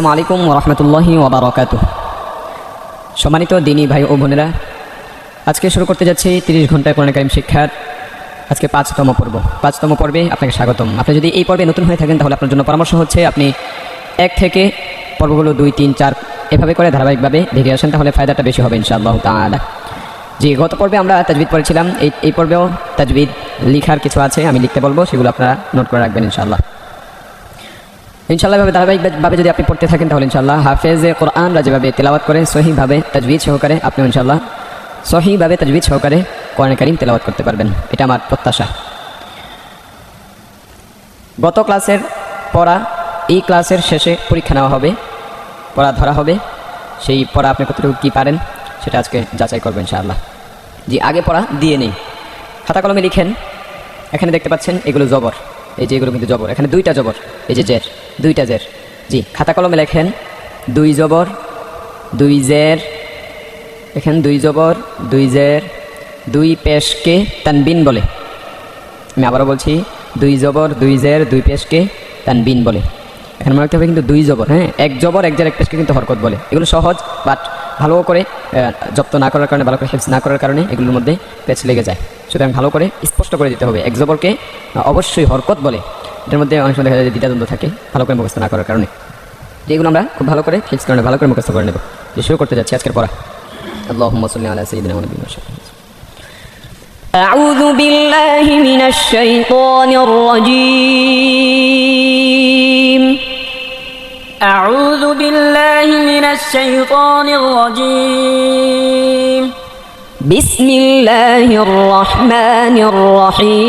আসসালামু আলাইকুম ওয়া রাহমাতুল্লাহি ওয়া বারাকাতুহু। সম্মানিত দিনী ভাই ও বোনেরা, আজকে শুরু করতে যাচ্ছি 30 ঘন্টায় কোরআন কারীম শিক্ষার আজকে 5তম পর্ব। 5তম পর্বে আপনাকে স্বাগতম। আপনি যদি এই পর্বে নতুন হয়ে থাকেন তাহলে আপনার জন্য পরামর্শ হচ্ছে আপনি 1 থেকে পর্বগুলো 2, 3, 4 এভাবে করে ধারাবাহিকভাবে দেখে আসেন, তাহলে ফায়দাটা বেশি হবে ইনশাআল্লাহ তাআলা। জি, গত পর্বে আমরা তাজবিদ পড়েছিলাম, এই পর্বেও তাজবিদ লিখার কিছু আছে, আমি লিখতে বলবো, সেগুলো আপনারা নোট করে রাখবেন ইনশাআল্লাহ। ইনশাআল্লাহ ধারাবাহিকভাবে যদি আপনি পড়তে থাকেন তাহলে ইনশাআল্লাহ হাফেজে কোরআনরা যেভাবে তেলাওয়াত করে সহিভাবে তাজবিদ সহকারে আপনি ইনশাআল্লাহ সহিভাবে তাজবিদ সহকারে কোরআন কারীম তেলাওয়াত করতে পারবেন, এটা আমার প্রত্যাশা। গত ক্লাসের পড়া এই ক্লাসের শেষে পরীক্ষা নেওয়া হবে, পড়া ধরা হবে, সেই পড়া আপনি কতটুকু কী পারেন সেটা আজকে যাচাই করবেন ইনশাআল্লাহ। জি, আগে পড়া দিয়ে নেই, খাতা কলমে লিখেন। এখানে দেখতে পাচ্ছেন এগুলো জবর, এই যে এগুলো কিন্তু জবর, এখানে 2টা জবর, এই যে জের, 2টা জের। জি, খাতা কলমে লেখেন 2 জবর 2 জের, এখানে 2 জবর 2 জের, 2 পেশকে তানবিন বলে। আমি আবারও বলছি 2 জবর 2 জের 2 পেশকে তানবিন বলে। এখানে মনে রাখতে হবে কিন্তু 2 জবর, হ্যাঁ, 1 জবর 1 জের 1 পেশকে কিন্তু হরকত বলে। এগুলো সহজ, বাট ভালো করে জপ্ত না করার কারণে, ভালো করে হেফজ না করার কারণে এগুলোর মধ্যে পেচ লেগে যায়। সুতরাং ভালো করে স্পষ্ট করে দিতে হবে 1 জবরকে অবশ্যই হরকত বলে। এটার মধ্যে অনেক সময় দেখা যায় যে দ্বিধাদ্বন্দ্ব থাকে ভালো করে মুখস্থ না করার কারণে। যেগুলো আমরা খুব ভালো করে হেফজ করে ভালো করে মুখস্থ করে নেব। যে শুরু করতে যাচ্ছি আজকের পড়া। আল্লাহুম্মা সাল্লি আলা সাইয়্যিদিনা ওয়া নাবিয়িনা أعوذ بالله من الشيطان الرجيم. أعوذ بالله من الشيطان الرجيم. بسم الله الرحمن الرحيم.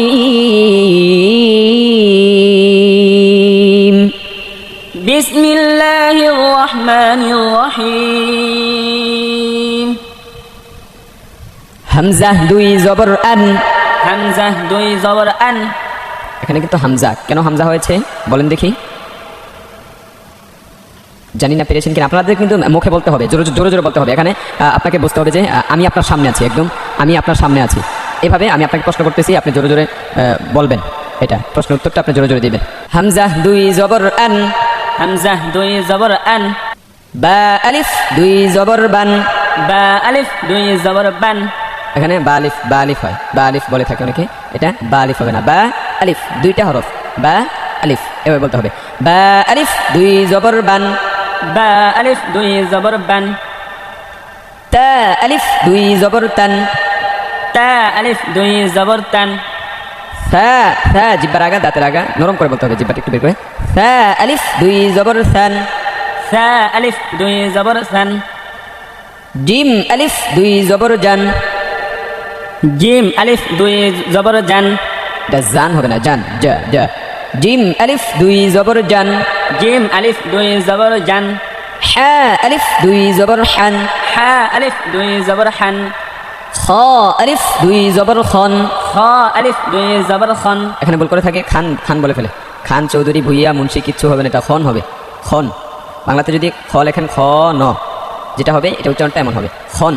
بسم الله الرحمن الرحيم. হামজা 2 জবর আন, হামজা 2 জবর আন। এখানে কিন্তু হামজা, কেন হামজা হয়েছে বলেন দেখি? জানি না পেরেছেন কিনা, আপনাদের কিন্তু মুখে বলতে হবে, জোরে জোরে বলতে হবে। এখানে আপনাকে বুঝতে হবে যে আমি আপনার সামনে আছি, একদম আমি আপনার সামনে আছি। এভাবে আমি আপনাকে প্রশ্ন করতেছি, আপনি জোরে জোরে বলবেন, এটা প্রশ্নের উত্তরটা আপনি জোরে জোরে দিবেন। হামজা 2 জবর আন, হামজা 2 জবর আন। বা আলিফ 2 জবর বান, বা আলিফ 2 জবর বান। এখানে বা আলিফ হয়, বা আলিফ বলে থাকে অনেকে, এটা বা আলিফ হবে না, বা আলিফ 2টা হরফ, বা আলিফ এভাবে বলতে হবে। বা আলিফ 2 জবর বান, বা আলিফ 2 জবর বান। তা আলিফ 2 জবর তান, তা আলিফ 2 জবর তান। সা সা জিব্বার আগা দাঁতের আগা নরম করে বলতে হবে, জিব্বাটা একটু বের করে। সা আলিফ 2 জবর সান, সা আলিফ 2 জবর সান। জিম আলিফ 2 জবর জান, জিম আলিফ 2 জবর জান। এটা জান হবে না, জান, জা জা। জিম আলিফ 2 জবর জান, জিম আলিফ 2 জবর জান। হা আলিফ 2 জবর হান, হা আলিফ 2 জবর হান। খ আলিফ 2 জবর খন, খ আলিফ 2 জবর খন। এখানে বল করে থাকে খান, খান বলে ফেলে। খান, চৌধুরী, ভুইয়া, মুন্সি কিচ্ছু হবে না, এটা খন হবে, খন। বাংলাতে যদি খ লেখেন খ ন, যেটা হবে এটা উচ্চারণটা এমন হবে, খন।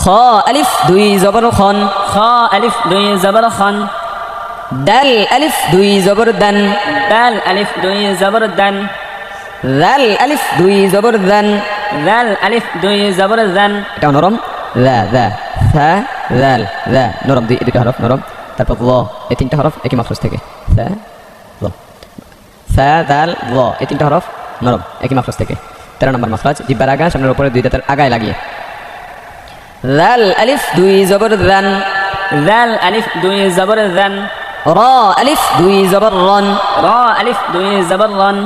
খ আলিফ 2 জবর খন, খ আলিফ 2 জবর খন। দাল আলিফ 2 জবর দান, দাল আলিফ 2 জবর দান। রাল আলিফ 2 জবর দান, দাল আলিফ 2 জবর দান। এটাও নরম, রা রা সা রাল রা, নরম, দুইটা হরফ নরম। তারপর ল, এই 3টা হরফ একই মাখরাজ থেকে, সা ল, সা দাল ল, এই 3টা হরফ নরম একই মাখরাজ থেকে। 13 নম্বর মাখরাজ, জিহ্বার আগা সামনের উপরে 2 দাঁতের আগায় লাগিয়ে। রাল আলিফ 2 জবর রান, দাল আলিফ 2 জবর দান। রা আলিফ 2 জবর রন, রা আলিফ 2 জবর রন।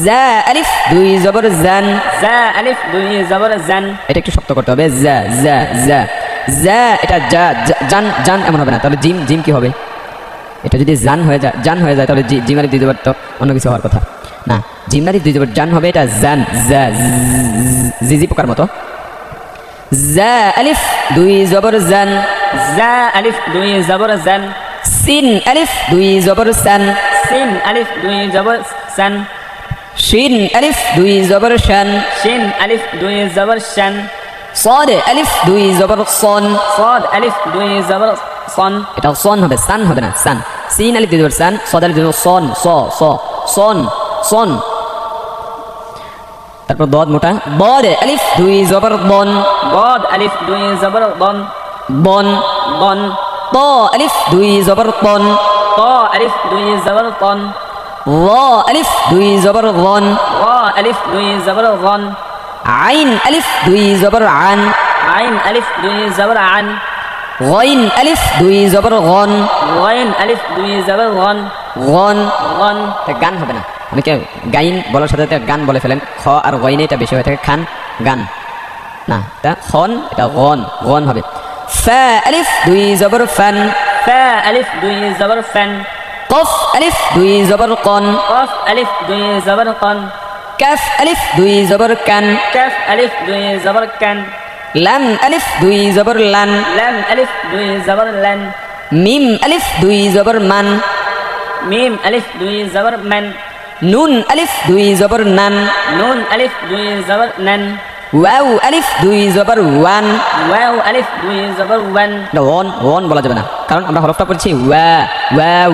জা আলিফ 2 জবর জান, জা আলিফ 2 জবর জান। এটা একটু শক্ত করতে হবে, জা জা জা জা, এটা জা জান জান এমন হবে না, তাহলে জিম জিম কি হবে? এটা যদি জান হয়ে যায় তাহলে জিমারি 2 জবর তো অন্য কিছু হওয়ার কথা না, জিমারি 2 জবর জান হবে, এটা জান, জা জিজি পোকার মতো। জা আলিফ 2 জবর জান, জা আলিফ 2 জবর জান। সিন আলিফ 2 জবর সান, সিন আলিফ 2 জবর সান। শিন আলিফ 2 জবর শান, শিন আলিফ 2 জবর শান। صاد আলিফ 2 জবর সন, صاد আলিফ 2 জবর সন। এটা সন হবে, সান হবে না, সান। সিন আলিফ 2 জবর সান, صاد আলিফ 2 জবর সন, স স সন সন। তারপর দদ মোটা বদ আলিফ দুই জবর বন ضاد ألف দুই জবর ضن বন ضن ত আলিফ দুই জবর তন ط ألف দুই জবর طن র আলিফ দুই জবর রন র ألف দুই জবর ظن আইন আলিফ দুই জবর আন عين ألف দুই জবর عن গইন আলিফ দুই জবর গন غين ألف দুই জবর غن গন غن তা গান হবে না অনেকে গাইন বলার সাথে সাথে গান বলে ফেলেন খ আর গইনে এটা বেশি হয়ে থাকে খান গান না এটা খন এটা গন গন হবে ফা আলিফ দুই জবর ফান فا ألف দুই জবর فن কফ আলিফ দুই জবর কন قاف ألف দুই জবর قن কাফ আলিফ দুই জবর কান كاف ألف দুই জবর كن লাম আলিফ দুই জবর লান لام ألف দুই জবর لن মিম আলিফ দুই জবর মান ميم ألف দুই জবর من নুন আলিফ দুই জবর নান نون ألف দুই জবর نن ওয়াও আলিফ দুই জবর ওয়ান واو ألف দুই জবর ون এটা ওয়ান ওয়ান বলা যাবে না কারণ আমরা হরফটা পড়ছি ওয়া ওয়াও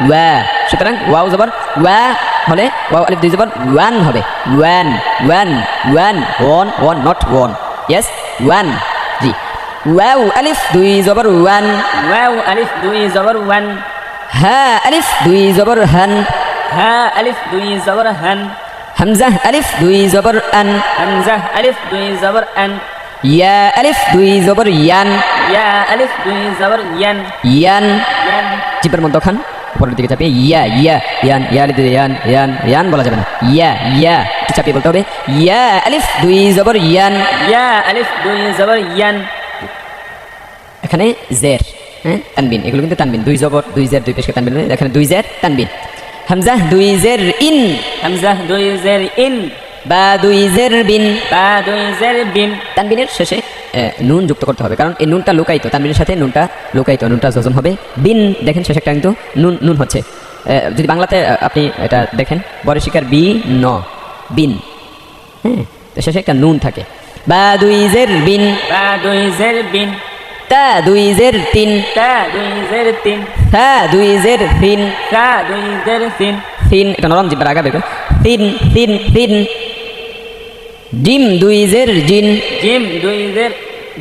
ওয়া সুতরাং ওয়াও জবর ওয়া হলে ওয়াও আলিফ দুই জবর ওয়ান হবে one one one one one not one yes one G wow আলিফ দুই জবর ওয়ান واو ألف দুই জবর ون হা আলিফ দুই জবর হান ها ألف দুই জবর هن হামজা আলিফ দুই জবর আন همزة ألف দুই জবর أن ইয়া আলিফ দুই জবর ইয়ান يا ألف দুই জবর ين ইয়ান ين জিব্বার মধ্যখান উপরের দিকে চাপিয়ে ইয়া ইয়া ইয়ান ইয়া আলিফ দিয়ে ইয়ান ইয়ান ইয়ান বলা যাবে না ইয়া ইয়া একটু চাপিয়ে বলতে হবে ইয়া আলিফ দুই জবর ইয়ান يا ألف দুই জবর ين এখানে জের হ্যাঁ তানবিন এগুলো কিন্তু তানবিন দুই জবর দুই জের দুই পেশকে তানবিন এখানে দুই জের তানবিন হামজা দুই জের ইন همزة দুই জের ইন বা দুই জের বিন বা দুই জের বিন তানবিনের শেষে নুন যুক্ত করতে হবে কারণ এই নুনটা লুকাইতো তানবিনের সাথে নুনটা লুকাইতো নুনটা যজম হবে বিন দেখেন শেষে একটা কিন্তু নুন নুন হচ্ছে যদি বাংলাতে আপনি এটা দেখেন বড় শিকার বি ন বিন হ্যাঁ তো শেষে একটা নুন থাকে বা দুই জের বিন বা দুই জের বিন তা দুই জের তিন তা দুই জের তিন থা দুই জের থিন তা দুই জের তিন থিন এটা নরম জিব্বার আগা বের করে থিন থিন থিন জিম দুই জের জিন জিম দুই জের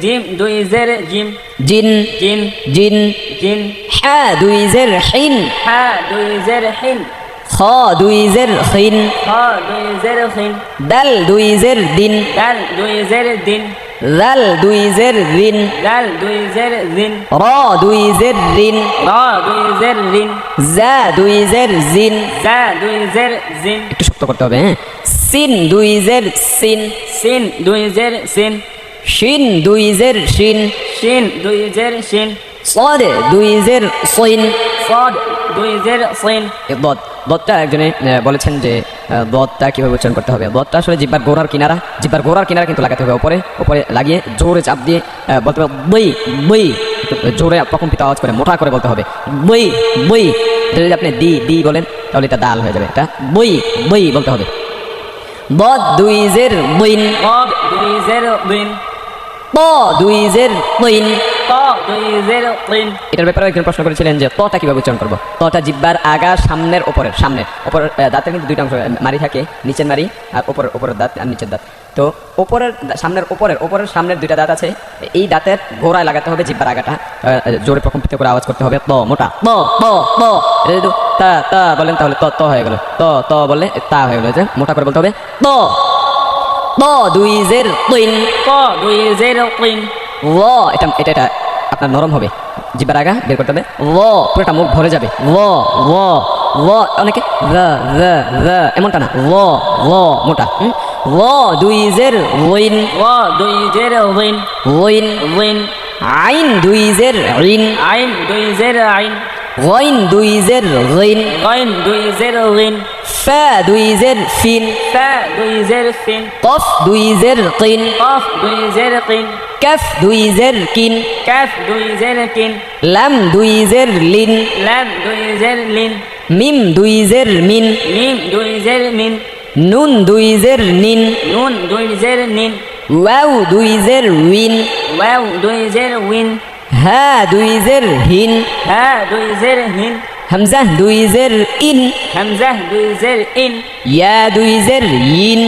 জিম দুই জের জিম জিন জিন জিন জিন হা দুই জের হিন হা দুই জের হিন খ দুই জের খিন খ দুই জের খিন দাল দুই জের দিন দাল দুই জের দিন রাল দুই জের রিন দাল দুই জের জিন র দুই জের রিন র দুই জের রিন জা দুই জের জিন জা দুই জের জিন একটু শক্ত করতে হবে হ্যাঁ সিন দুই জের সিন সিন দুই জের সিন শিন দুই জের শিন শিন দুই জের শিন صاد দুই জের সইন صاد দুই জের সিন দদ দদটা একজনে বলেছেন যে দদটা কীভাবে উচ্চারণ করতে হবে দদটা আসলে জিব্বার গোড়ার কিনারা কিন্তু লাগাতে হবে উপরে লাগিয়ে জোরে চাপ দিয়ে বলতে হবে বই বই জোরে প্রকম্পিত আওয়াজ করে মোটা করে বলতে হবে বই বই যদি আপনি দি দি বলেন তাহলে এটা দাল হয়ে যাবে এটা বই বই বলতে হবে বদ দুই জের বইন قاب দুই জের বিন প দুই জের বইন ط দুই জের তিন এটার ব্যাপারে একজন প্রশ্ন করেছিলেন যে তটা কিভাবে উচ্চারণ করবো তটা জিব্বার আগা সামনের ওপরের দাঁতের কিন্তু দুইটা অংশ মারি থাকে নিচের মারি আর ওপরের দাঁত আর নিচের দাঁত তো ওপরের সামনের দুইটা দাঁত আছে এই দাঁতের গোড়ায় লাগাতে হবে জিব্বার আগাটা জোরে প্রকম্পিত করে আওয়াজ করতে হবে ত মোটা ত ত ত যদি তা তা বলেন তাহলে ত হয়ে গেল ত বললে তা হয়ে গেল যে মোটা করে বলতে হবে ত ত দুই জের তিন ط দুই জের তিন ল এটা আপনার নরম হবে জিব্বার আগা বের করতে হবে ল পুরোটা মুখ ভরে যাবে ল ল ল অনেকে এমনটা না ল ল মোটা ল দুই জের ওইন র দুই জের রিন ওইন রিন আইন দুই জের রিন আইন দুই জের আইন গইন দুই জের গইন গাইন দুই জের রিন ফা দুই জের ফিন ফা দুই জের ফিন কফ দুই জের কিন قاف দুই জের কিন কাফ দুই জের কিন কাফ দুই জের কিন লাম দুই জের লিন লাম দুই জের লিন মিম দুই জের মিন মিম দুই জের মিন নুন দুই জের নিন নুন দুই জের নিন ওয়াও দুই জের উইন ওয়াও দুই জের উইন হা দুই জের হিন হা দুই জের হিন হামজা দুই জের ইন হামজা দুই জের ইন ইয়া দুই জের ইন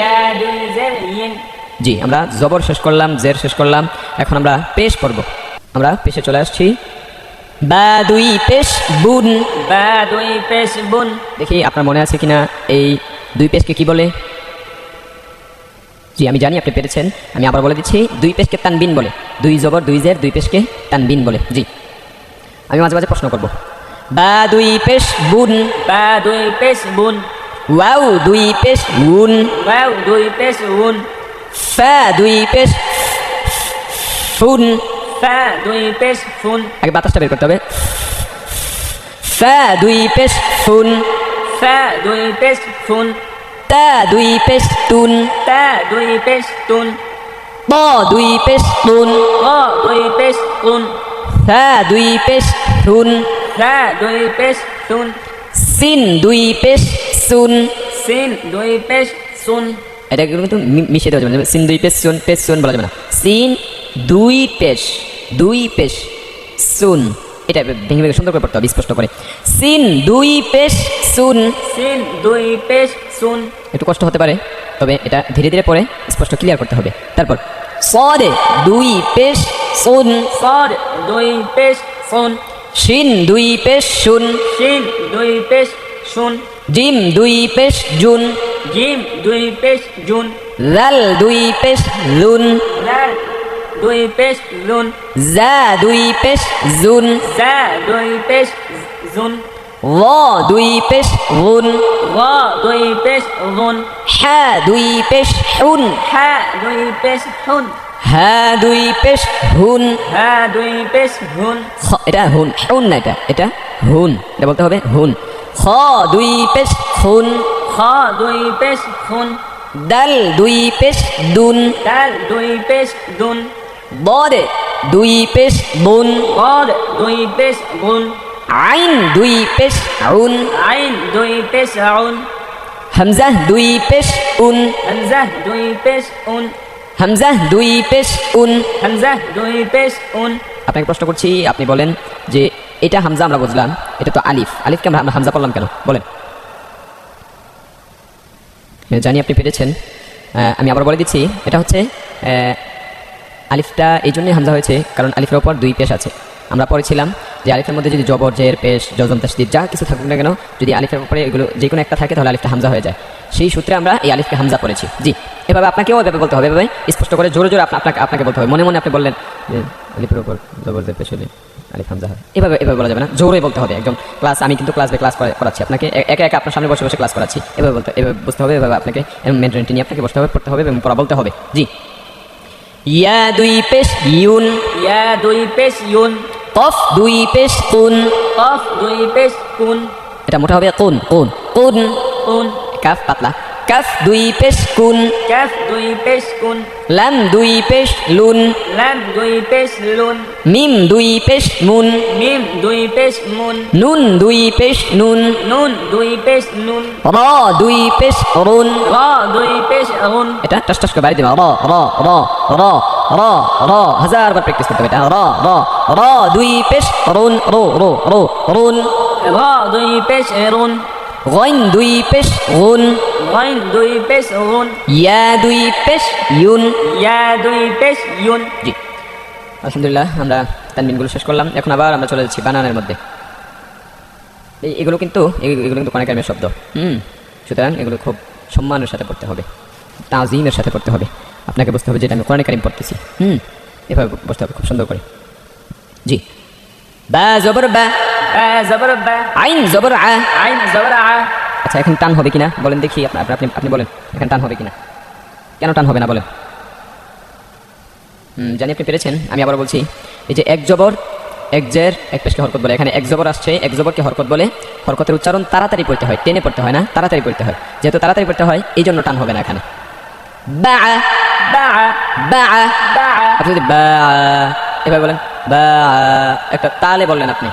ইয়া দুই জের ইন জি, আমরা জবর শেষ করলাম, জের শেষ করলাম, এখন আমরা পেশ করব। আমরা পেশে চলে আসছি। বা দুই পেশ বুন। বা দুই পেশ বুন দেখি আপনার মনে আছে কিনা এই দুই পেশকে কি বলে। জি, আমি জানি আপনি পেরেছেন, আমি আবার বলে দিচ্ছি, দুই পেশকে তানবিন বলে। দুই জবর দুই জের দুই পেশকে তানবিন বলে। জি, আমি মাঝে মাঝে প্রশ্ন করব। বা দুই পেশ বুন। বা দুই পেশ বুন ওয়াও দুই পেশ উন। ওয়াও দুই পেশ উন ফা দুই পেশ ফুন। ফা দুই পেশ ফুন আগে বাতাসটা বের করতে হবে। ফা দুই পেশ ফুন। ফা দুই পেশ ফুন তা দুই পেশ তুন। তা দুই পেশ তুন ত দুই পেশ তুন। ক দুই পেশ তুন থা দুই পেশ থুন। থা দুই পেশ তুন সিন দুই পেশ সুন। সিন দুই পেশ সুন এটা কিন্তু মিশিয়ে দেওয়া যাবে না। সিন দুই পেশ সুন বলা যাবে না। সিন দুই পেশ সুন, এটা ভেঙে ভেঙে সুন্দর করে পড়তে হবে, স্পষ্ট করে। সিন দুই পেশ সুন। সিন দুই পেশ সুন একটু কষ্ট হতে পারে, তবে এটা ধীরে ধীরে পড়ে স্পষ্ট ক্লিয়ার করতে হবে। তারপর সদে দুই পেশ সুন। সদ দুই পেশ সুন শিন দুই পেশ শুন। শিন দুই পেশ শুন জিম দুই পেশ জুন। জিম দুই পেশ জুন লাল দুই পেশ লুন। লাল দুই পেশ লুন জা দুই পেশ জুন। জা দুই পেশ জুন ল দুই পেশ গুন। গ দুই পেশ গুন হা দুই পেশ হুন। হা দুই পেশ হুন হা দুই পেশ হুন। হা দুই পেশ হুন এটা হুন, হুন না, এটা হুন, এটা বলতে হবে হুন। খ দুই পেশ খুন। খ দুই পেশ খুন দাল দুই পেশ দুন। দাল দুই পেশ দুন বদে দুই পেশ বুন। বদ দুই পেশ বুন আইন দুই পেশ উন। আইন দুই পেশ আউন হামজা দুই পেশ উন। হামজা দুই পেশ উন হামজা দুই পেশ উন। হামজা দুই পেশ উন আপনাকে প্রশ্ন করছি, আপনি বলেন যে এটা হামজা আমরা বুঝলাম, এটা তো আলিফ, আলিফকে আমরা হামজা পড়লাম কেন বলেন। জানি আপনি পেরেছেন, আমি আবার বলে দিচ্ছি, এটা হচ্ছে আলিফটা এই জন্যই হামজা হয়েছে কারণ আলিফের ওপর দুই পেশ আছে। আমরা পড়েছিলাম যে আলিফের মধ্যে যদি জবর জের পেশ জজম তাসদীদ যা কিছু থাকুক না কেন, যদি আলিফের উপরে এগুলো যে কোনো একটা থাকে তাহলে আলিফটা হামজা হয়ে যায়। সেই সূত্রে আমরা এই আলিফকে হামজা পড়েছি। জি, এভাবে আপনাকেও এভাবে বলতে হবে, এভাবে স্পষ্ট করে জোরে জোরে আপনাকে বলতে হবে। মনে মনে আপনি বললেন যে আলিফের উপর জবর জের পেশ হলে আলিফ হামজা হয়, এভাবে বলা যাবে না, জোরে বলতে হবে একদম। আমি কিন্তু ক্লাস করাচ্ছি আপনাকে, একা একা আপনার সামনে বসে বসে ক্লাস করাচ্ছি, এভাবে বুঝতে হবে, এভাবে আপনাকে মেন্টালিটি নিয়ে আপনাকে বসতে হবে, পড়তে হবে এবং পড়া বলতে হবে। জি, ইয়া দুই পেশ ইউন। ইয়া দুই পেশ ইউন কফ দুই পেশ কুন। কফ দুই পেশ কুন এটা মোটা হবে কুন কুন কুন। কুন কাফ পাতলা। কাফ দুই পেশ কুন। কাফ দুই পেশ কুন লাম দুই পেশ লুন। লাম দুই পেশ লুন মিম দুই পেশ মুন। মিম দুই পেশ মুন নুন দুই পেশ নুন। নুন দুই পেশ নুন র দুই পেশ রুন। র দুই পেশ রুন এটা টাস টাস করে বাড়ি দেবা। র র র র র র হাজারবার প্র্যাকটিস করতে হবে এটা। র র র দুই পেশ রুন। রো রো রো রুন। র দুই পেশ রুন গইন দুই পেশ গুন। গাইন দুই পেশ গুন ইয়া দুই পেশ ইউন। ইয়া দুই পেশ ইউন জি, আলহামদুলিল্লাহ আমরা তানবিনগুলো শেষ করলাম। এখন আবার আমরা চলে যাচ্ছি বানানের মধ্যে। এগুলো কিন্তু কোরআন কারিমের শব্দ। সুতরাং এগুলো খুব সম্মানের সাথে পড়তে হবে, তাজিমের সাথে পড়তে হবে। আপনাকে বুঝতে হবে যেটা আমি কোরআন কারিম পড়তেছি। এভাবে বুঝতে হবে খুব সুন্দর করে। জি, বা জবর বা। বা জবর বা আইন জবর আ। আইন জবর আ আচ্ছা, এখন টান হবে কিনা বলেন দেখি, আপনি বলেন এখন টান হবে কিনা, কেন টান হবে না বলেন। জানি আপনি পেরেছেন, আমি আবার বলছি, এই যে এক জবর এক জের এক পেশকে হরকত বলে, এখানে এক জবর আসছে, এক জবরকে হরকত বলে। হরকতের উচ্চারণ তাড়াতাড়ি পড়তে হয়, টেনে পড়তে হয় না, তাড়াতাড়ি পড়তে হয়। যেহেতু তাড়াতাড়ি পড়তে হয় এই জন্য টান হবে না এখানে। বা বা বা বা আপনি যদি বা এভাবে বলেন, বা একটা তালে বললেন আপনি,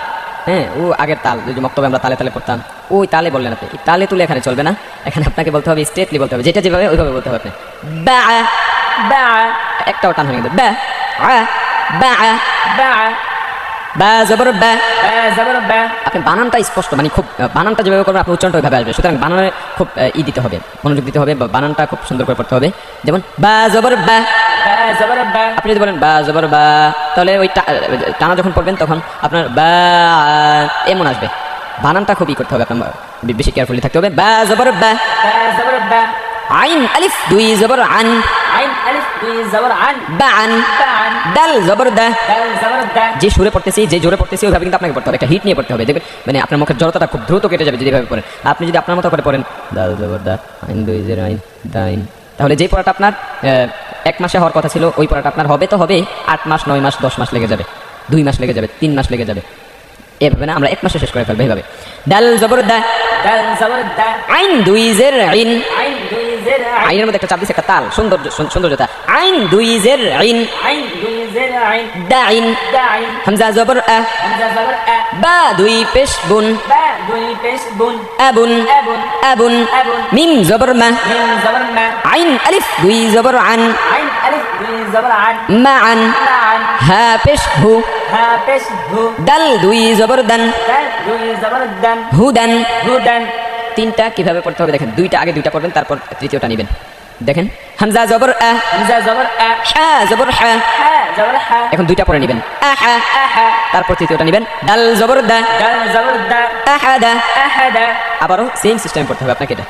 হ্যাঁ, ও আগের তাল, যদি মক্তবে আমরা তালে তালে পড়তাম, ওই তালে বললেন আপনি। এই তালে তুলে এখানে চলবে না, এখানে আপনাকে বলতে হবে স্ট্রেটলি বলতে হবে, যেটা যেভাবে ওইভাবে বলতে হবে আপনি। বা বা একটাও টান হয়ে গেল। বা বা বা বা জবর বা। বা জবর বা। আপনি বানানটা স্পষ্ট মানে খুব বানানটা যেভাবে করবেন আপনি উচ্চারণটা ওইভাবে আসবে, সুতরাং বানানে খুব দিতে হবে, মনোযোগ দিতে হবে, বানানটা খুব সুন্দর করে পড়তে হবে। যেমন বা জবর বা। বা জবর বা। আপনি যদি বলেন বা জবর বা, তাহলে ওই টানা যখন পড়বেন তখন আপনার বা এমন আসবে। বানানটা খুবই করতে হবে, আপনার বেশি কেয়ারফুলি থাকতে হবে। বা জবর বা। বা জবর বা। আইন আলিফ দুই জবর আন। আইন আলিফ দুই জবর আন। বা আন। বা আন। দাল জবর দা। দাল জবর দা। যে সুরে পড়তেছি, যে জোরে পড়তেছি ওইভাবে কিন্তু আপনাকে পড়তে হবে, একটা হিট নিয়ে পড়তে হবে। দেখবেন মানে আপনার মুখের জড়তাটা খুব দ্রুত কেটে যাবে যদি এভাবে পড়েন। আপনি যদি আপনার মতো করে পড়েন দাল জবর দা আইন দুই জের আইন দাইন, তাহলে যে পড়াটা আপনার 1 মাসে হওয়ার কথা ছিল ওই পড়াটা আপনার হবে তো হবে 8 মাস 9 মাস 10 মাস লেগে যাবে, 2 মাস লেগে যাবে, 3 মাস লেগে যাবে। এভাবে না, আমরা 1 মাসে শেষ করে ফেলবো এইভাবে। দাল জবর দা। দাল জবর দা। আইন দুই জের আইন। আইন দুই জের আইন। আইনের মধ্যে একটা চাপ দিছে, একটা তাল, সৌন্দর্যতা। আইন দুই জের আইন। আইন দুই জের আইন। দাইন। দাইন। হামজা জবর আ। হামজা জবর আ। বা দুই পেশ বুন। বা দুই পেশ বুন। আবুন। আবুন। আবুন। আবুন। মিম জবর মা। মিম জবর মা। আইন আলিফ দুই জবর আন। আইন আলিফ দুই জবর আন। মা আন। আন। হা পেশ হু। হা পেশ হু। দাল দুই জবর দান। দাল দুই জবর দান। হুদান। হুদান। তিনটা কিভাবে পড়তে হবে দেখেন, দুইটা আগে দুইটা পড়বেন, তারপর তৃতীয়টা নেবেন। দেখেন হামজা জবর আ। হামজা জবর আ। হা জবর হা। হা জবর হা। এখন দুইটা পরে নেবেন, আহা। আহা। তারপর তৃতীয়টা নেবেন, দাল জবর দা। দাল জবর দা। আহাদা। আহাদা। আবারও সেম সিস্টেম পড়তে হবে আপনাকে এটা।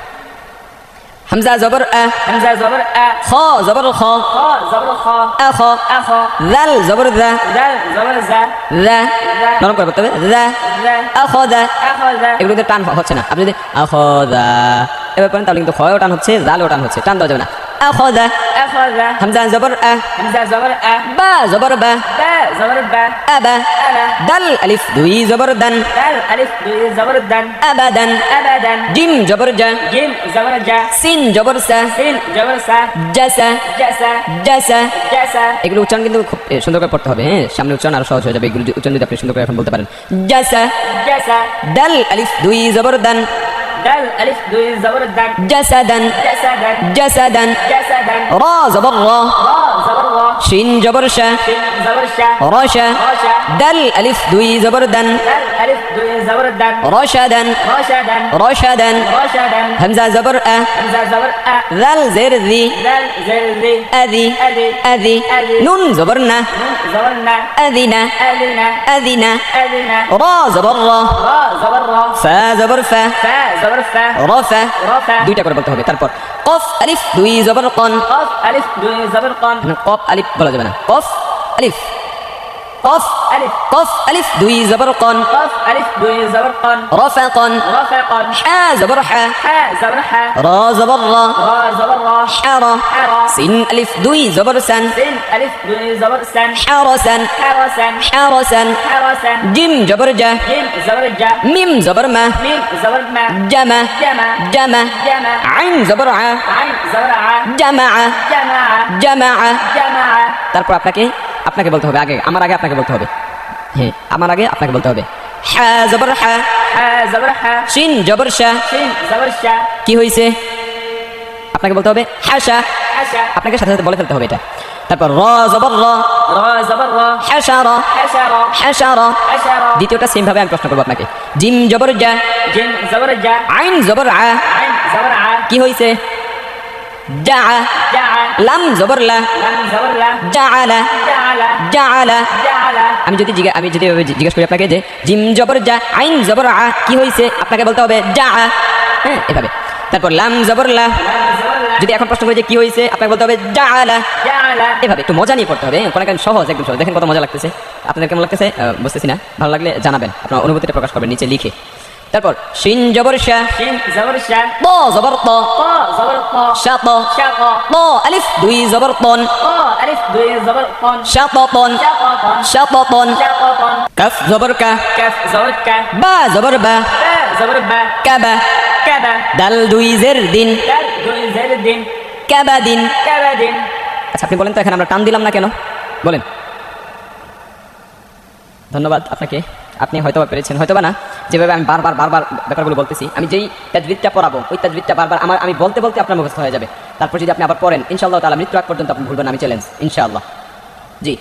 হামজা জবর আ। হামজা জবর আ। খ জবর খ। খ জবর খ। আখ। আখ। দাল জবর দা। দাল জবর জা। দা। নরম করে পড়তে হবে, দা। দা। আখদা। আখদা। এগুলো কিন্তু টান হচ্ছে না, আপনি যদি আখদা এবার পড়েন তাহলে কিন্তু খয়ও টান হচ্ছে, জালও টান হচ্ছে, টান দেওয়া যাবে না। আখদা। আখদা। হামজা জবর আ। হামজা জবর আ। বা জবর বা। বা জবর বা। আবা। আবা। দাল আলিফ দুই জবর দান। দাল আলিফ দুই জবর দান। আবাদান। আবাদান। জিম জবর জা। জিম জবর জা। সিন জবর সা। সিন জবর সা। জাসা। জাসা। জাসা। জাসা। এগুলো উচ্চারণ কিন্তু খুব সুন্দর করে পড়তে হবে, হ্যাঁ, সামনে উচ্চারণ আরো সহজ হয়ে যাবে। এগুলো উচ্চারণ যদি আপনি সুন্দর করে এখন বলতে পারেন। জাসা। জাসা। দাল আলিফ দুই জবর দান। দাল আলিফ দুই জবর দান। জাসাদান। জাসাদান। জাসাদান। জাসাদান। রা জবর রা। রা জবর রা। শিন জবর শা। শিন জবর শা। রশা। রশা। দাল আলিফ দুই জবর দান। দাল আলিফ দুই জবর দান। রশাদান। রশাদান। রশাদান। রশাদান। হামজা জবর আ। হামজা জবর আ। দাল জের জি। দাল জের জি। আদি। আদি। আদি। আদি। নুন জবর না। নুন জবর না। আদিনা। আদিনা। আদিনা। আদিনা। রা জবর রা। রা জবর রা। ফা জবর ফা। ফা জবর ফা। রফা। রফা। দুইটা করে বলতে হবে। তারপর কফ আলিফ দুই জবর কন। কফ আলিফ দুই জবর কন। কফ আলিফ বলা যাবে না, কফ আলিফ। কফ আলিফ। কফ আলিফ দুই জবর কন। কফ আলিফ দুই জবর কন। রফা কন। রফা কন। হা জবর হা। হা জবর হা। রা জবর রা। রা জবর রা। হারা। হারা। সিন আলিফ দুই জবর সান। সিন আলিফ দুই জবর সান। হারাসান। হারাসান। হারাসান। হারাসান। জিম জবর জা। জিম জবর জা। মিম জবর মা। মিম জবর মা। জামা। জামা। জামা। জামা। আইন জবর আ। আইন জবর আ। জামা। জামা। জামা। জামা। তারপর আপনাকে বলতে হবে, আমার আগে আপনাকে বলতে হবে, হ্যাঁ, আমার আগে আপনাকে বলতে হবে। হা জবর হা। হা জবর হা। শিন জবর শা। শিন জবর শা। কি হয়েছে আপনাকে বলতে হবে হাসা। হাসা। আপনাকে সাথে সাথে বলে ফেলতে হবে এটা। তারপর র জবর র। রা জবর রা। হাসারা। হাসারা। হাসারা। হাসারা। দ্বিতীয়টা সেম ভাবে আমি প্রশ্ন করবো আপনাকে। জিম জবর জা। জিম জবর জা। আইন জবর আ। আইন জবর আ। কি হয়েছে জা। জা। লাম জবর লা। লাম জবর লা। জাআলা। জাআলা। জাআলা। জাআলা। আমি যদি এভাবে জিজ্ঞেস করি আপনাকে যে জিম জবর যা আইন জবর আ কি হয়েছে, আপনাকে বলতে হবে যা, হ্যাঁ, এভাবে। তারপর লাম জবর লা। লাম জবর লা। যদি এখন প্রশ্ন করি যে কি হয়েছে, আপনাকে বলতে হবে জাআলা। জাআলা। এভাবে একটু মজা নিয়ে পড়তে হবে, কোন সহজ, একদম সহজ। দেখেন কত মজা লাগতেছে, আপনাদের কেমন লাগতেছে বুঝতেছি না, ভালো লাগলে জানাবেন, আপনার অনুভূতিটা প্রকাশ করবেন নিচে লিখে। তারপর শিন জবর শা। শিন জবর শা। ত জবর ত। ত জবর ত। শা ত। শা ত। ত আলিফ দুই জবর তন। ত আলিফ দুই জবর তন। শা ত তন। শা ত তন। শা ত তন। শা ত তন। কাফ জবর কা। কাফ জবর কা। বা জবর বা। বা জবর বা। কাবা। কাবা। দাল দুই জের দিন। দাল দুই জের দিন। কাবা দিন। কাবা দিন। আচ্ছা আপনি বলেন তো এখানে আমরা টান দিলাম না কেন, বলেন। ধন্যবাদ আপনাকে, আপনি হয়তো পেরেছেন, হয়তো বা না। যেভাবে আমি বারবার ব্যাপারগুলো বলতেছি, আমি যেই তাজবিদটা পড়াবো ওই তাজবিদটা বারবার আমি বলতে বলতে আপনার মুখস্থ হয়ে যাবে। তারপর যদি আপনি আবার পড়েন ইনশাআল্লাহ তাআলা মৃত্যু আগ পর্যন্ত আপনি ভুলবেন, আমি চ্যালেঞ্জ ইনশাআল্লাহ। জি,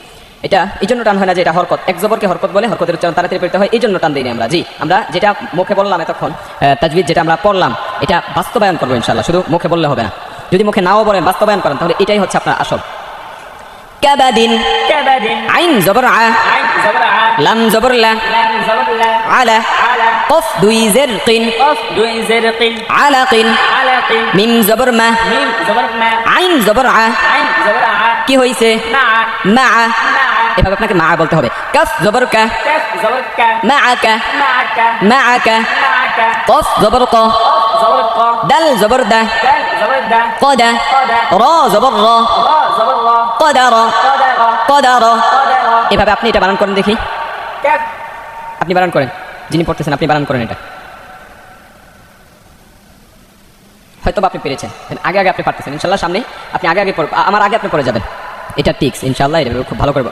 এটা এই জন্য টান হয় না যে এটা হরকত, এক জবরকে হরকত বলে, হরকতের উচ্চারণ তাড়াতাড়ি পড়তে হয়, এই জন্য টান দিই না আমরা। জি, আমরা যেটা মুখে বললাম এতক্ষণ তাজবিদ যেটা আমরা পড়লাম এটা বাস্তবায়ন করবো ইনশাআল্লাহ, শুধু মুখে বললে হবে না। যদি মুখে নাও বলেন, বাস্তবায়ন করেন, তাহলে এটাই হচ্ছে আপনার আসল। কাবাদিন, কাবাদিন, আইন জবর আ, আইন জবর আ, লাম জবর লা, লাম জবর লা, আলা, আলা, কফ দুই জের কিন, কফ দুই জের কিন, আলাকিন, আলাকিন, মিম জবর মা, মিম জবর মা, আইন জবর আ, আইন জবর আ, কি হয়েছে? মা, মা, মা, এভাবে আপনাকে মা বলতে হবে। কাফ জবর কা, কাফ জবর কা, মাআকা, মাআকা, মাআকা, মাআকা, কফ জবর ক, কফ জবর ক, দাল জবর দা, দাল জবর দা, কদা, কদা, র জবর র, রা জবর রা, কদার, কদা রা, কদার। কদা রা, এভাবে আপনি এটা বানান করেন দেখি, কাফ, আপনি বানান করেন, যিনি পড়তেছেন আপনি বানান করেন এটা। হয়তো আপনি পেরেছেন, আগে আগে আপনি পারতেছেন ইনশাল্লাহ, সামনে আপনি আগে আগে আমার আগে আপনি পড়ে যাবেন, এটা টিক্স ইনশাল্লাহ, এটা খুব ভালো করে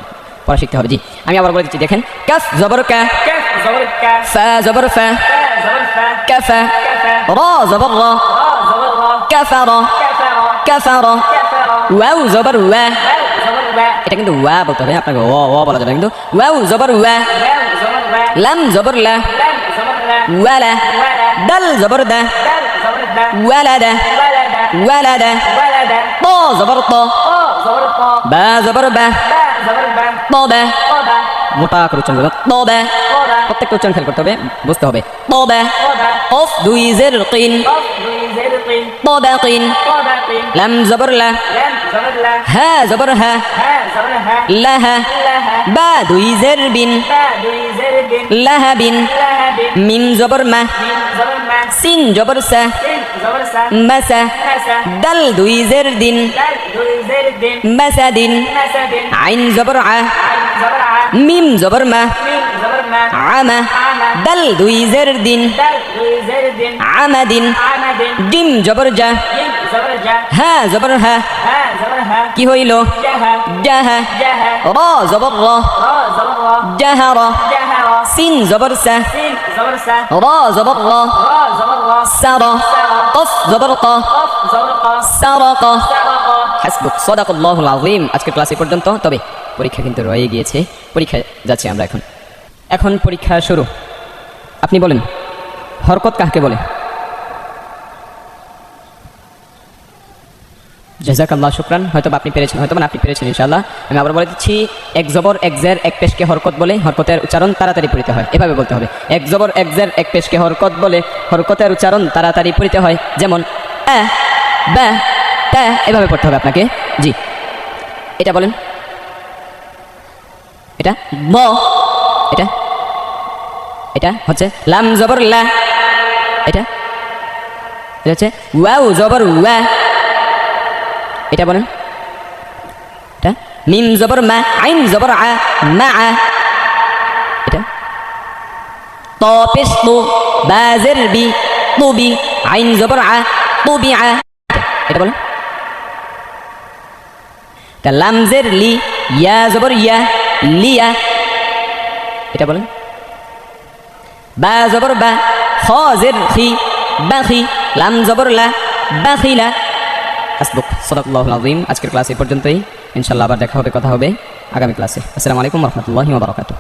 পড়া শিখতে হবে। জি, আমি আবার বলে দিচ্ছি, দেখেন, কাফ জবর কা, কাফ জবর কা, ফা জবর ফা, ফা জবর ফা, কাফা, কাফা, র জবর র, রা জবর রা, কাফার, কাফারা, কাফার, কাফারা, ওয়াও জবর ওয়া, ওয়া জবর ওয়া, এটা কিন্তু ওয়া বলতে হবে আপনাকে, ও ও বলা যাবে না, কিন্তু ওয়াও জবর ওয়া, ওয়া জবর ওয়া, লাম জবর লা, লাম জবর লা, ওয়ালা, ওয়ালা, দাল জবর দা, দাল জবর দা, ওয়ালাদা, ওয়ালাদা, ওয়ালাদা, ওয়ালাদা, ত জবর ত, তা জবর তা, বা জবর বা, বা জবর বা, তবা, কদা, মোটা করে উচ্চারণ করতে হবে, তবা, কদা, প্রত্যেকটা উচ্চারণ খেয়াল করতে হবে, বুঝতে হবে। তবা, কদা, কফ দুই জের কিন, কফ দুই জের কিন, তবা কিন, কদা কিন, লাম জবর লা, লাম জবর লা, হা জবর হা, হা জবর হা, লাহা, লাহা, বা দুই জের বিন, বা দুই জের বিন, লাহা বিন, লাহা বিন, মিম জবর মা, মিম জবর মা, সিন জবর সা, সিন জবর সা, মাসা, মাসা, দাল দুই জের দিন, দাল দুই জের দিন, মাসা দিন, মাসা দিন, আইন জবর আ, আইন জবর আ, মিম জবর মা, মিম জবর মা, আমা, আমা, দাল দুই জের দিন, দাল দুই জের দিন, আমাদিন, আমাদিন, ডিম জবর যা, জিম জবর জা, হা জবর হা, হা জবর হা, কি হইল? জাহা, জাহা, জাহা, র জবর র, রা জবর রা, জাহার, জাহারা, সিন জবর সা, সিন জবর সা, র জবর র, রা জবর রা, সার, কফ জবর ক, কফ জবর কা, সারক। সারাকা। হাসবুক, সাদাকাল্লাহুল আযীম। আজকের ক্লাস এই পর্যন্ত, তবে পরীক্ষা কিন্তু রয়ে গিয়েছে, পরীক্ষায় যাচ্ছি আমরা এখন। এখন পরীক্ষা শুরু। আপনি বলেন, হরকত কাকে বলে? জাযাকাল্লাহ শুকরান। হয়তো আপনি পেরেছেন, হয়তো আপনি পেরেছেন ইনশাআল্লাহ। আমি আবার বলে দিচ্ছি, এক জবর এক জের এক পেশকে হরকত বলে, হরকতের উচ্চারণ তাড়াতাড়ি পড়িতে হয়, এভাবে বলতে হবে। এক জবর এক জের এক পেশকে হরকত বলে, হরকতের উচ্চারণ তাড়াতাড়ি পড়িতে হয়, যেমন আ, বা, তা, এভাবে পড়তে হবে আপনাকে। জি, এটা বলেন, এটা ব, এটা এটা হচ্ছে লাম জবর লা, এটা এটা হচ্ছে ওয়াও জবর ওয়া, এটা বলেন, এটা মিম জবর মা, আইন জবর আ, মা আ, এটা ত পেশ তু, বা জের বি, তুবি, আইন জবর আ, তুবি আ, এটা বলেন। তা লাম জের লি, ইয়া জবর ইয়া, লিয়া, এটা বলেন। বা জবর বা, খ জের খি, বাখি, লাম জবর লা, বাখিলা। হাসবুক, সাদাকাল্লাহুল আযীম। আজকের ক্লাস এই পর্যন্তই, ইনশাআল্লাহ আবার দেখা হবে, কথা হবে আগামী ক্লাসে। আসসালামু আলাইকুম ওয়া রাহমাতুল্লাহি ওয়া বারাকাতুহু।